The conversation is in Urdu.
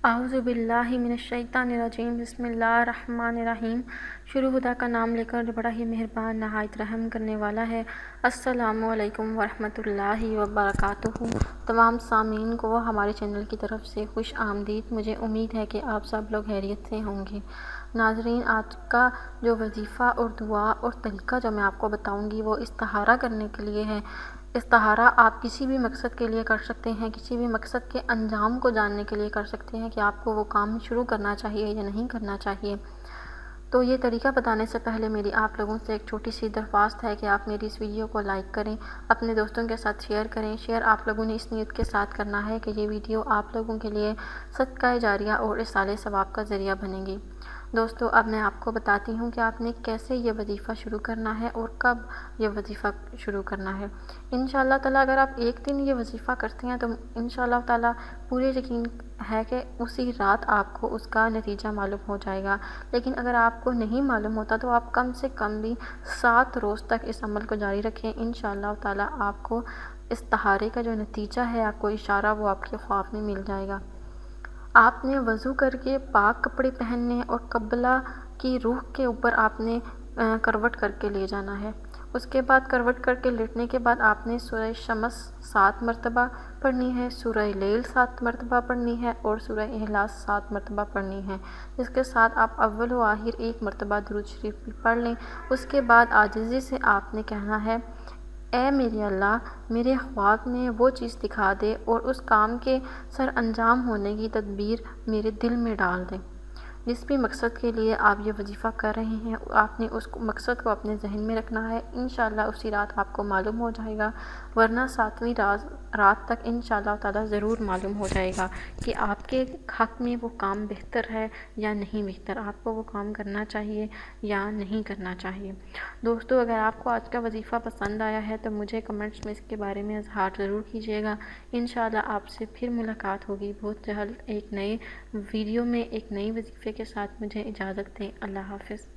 اعوذ باللہ من الشیطان الرجیم بسم اللہ الرحمن الرحیم۔ شروع خدا کا نام لے کر جو بڑا ہی مہربان نہایت رحم کرنے والا ہے۔ السلام علیکم ورحمۃ اللہ وبرکاتہ۔ تمام سامعین کو ہمارے چینل کی طرف سے خوش آمدید۔ مجھے امید ہے کہ آپ سب لوگ خیریت سے ہوں گے۔ ناظرین، آج کا جو وظیفہ اور دعا اور طریقہ جو میں آپ کو بتاؤں گی وہ استخارہ کرنے کے لیے ہے۔ استخارہ آپ کسی بھی مقصد کے لیے کر سکتے ہیں، کسی بھی مقصد کے انجام کو جاننے کے لیے کر سکتے ہیں کہ آپ کو وہ کام شروع کرنا چاہیے یا نہیں کرنا چاہیے۔ تو یہ طریقہ بتانے سے پہلے میری آپ لوگوں سے ایک چھوٹی سی درخواست ہے کہ آپ میری اس ویڈیو کو لائک کریں، اپنے دوستوں کے ساتھ شیئر کریں۔ شیئر آپ لوگوں نے اس نیت کے ساتھ کرنا ہے کہ یہ ویڈیو آپ لوگوں کے لیے صدقہ جاریہ اور اصالِ ثواب کا ذریعہ بنے گی۔ دوستو، اب میں آپ کو بتاتی ہوں کہ آپ نے کیسے یہ وظیفہ شروع کرنا ہے اور کب یہ وظیفہ شروع کرنا ہے۔ انشاءاللہ تعالیٰ اگر آپ ایک دن یہ وظیفہ کرتے ہیں تو انشاءاللہ تعالیٰ پورے یقین ہے کہ اسی رات آپ کو اس کا نتیجہ معلوم ہو جائے گا۔ لیکن اگر آپ کو نہیں معلوم ہوتا تو آپ کم سے کم بھی 7 روز تک اس عمل کو جاری رکھیں۔ انشاءاللہ تعالیٰ آپ کو استخارے کا جو نتیجہ ہے، آپ کو اشارہ، وہ آپ کے خواب میں مل جائے گا۔ آپ نے وضو کر کے پاک کپڑے پہننے اور قبلہ کی روح کے اوپر آپ نے کروٹ کر کے لے جانا ہے۔ اس کے بعد کروٹ کر کے لیٹنے کے بعد آپ نے سورہ شمس 7 مرتبہ پڑھنی ہے، سورہ لیل 7 مرتبہ پڑھنی ہے اور سورہ اخلاص 7 مرتبہ پڑھنی ہے۔ اس کے ساتھ آپ اول و آخر 1 مرتبہ درود شریف بھی پڑھ لیں۔ اس کے بعد عاجزی سے آپ نے کہنا ہے، اے میرے اللہ، میرے خواب میں وہ چیز دکھا دے اور اس کام کے سر انجام ہونے کی تدبیر میرے دل میں ڈال دے۔ جس بھی مقصد کے لیے آپ یہ وظیفہ کر رہے ہیں، آپ نے اس مقصد کو اپنے ذہن میں رکھنا ہے۔ انشاءاللہ اسی رات آپ کو معلوم ہو جائے گا، ورنہ 7ویں رات تک انشاءاللہ تعالیٰ ضرور معلوم ہو جائے گا کہ آپ کے حق میں وہ کام بہتر ہے یا نہیں بہتر، آپ کو وہ کام کرنا چاہیے یا نہیں کرنا چاہیے۔ دوستو، اگر آپ کو آج کا وظیفہ پسند آیا ہے تو مجھے کمنٹس میں اس کے بارے میں اظہار ضرور کیجیے گا۔ انشاءاللہ آپ سے پھر ملاقات ہوگی بہت جلد ایک نئے ویڈیو میں، ایک نئی وظیفے کے ساتھ۔ مجھے اجازت دیں۔ اللہ حافظ۔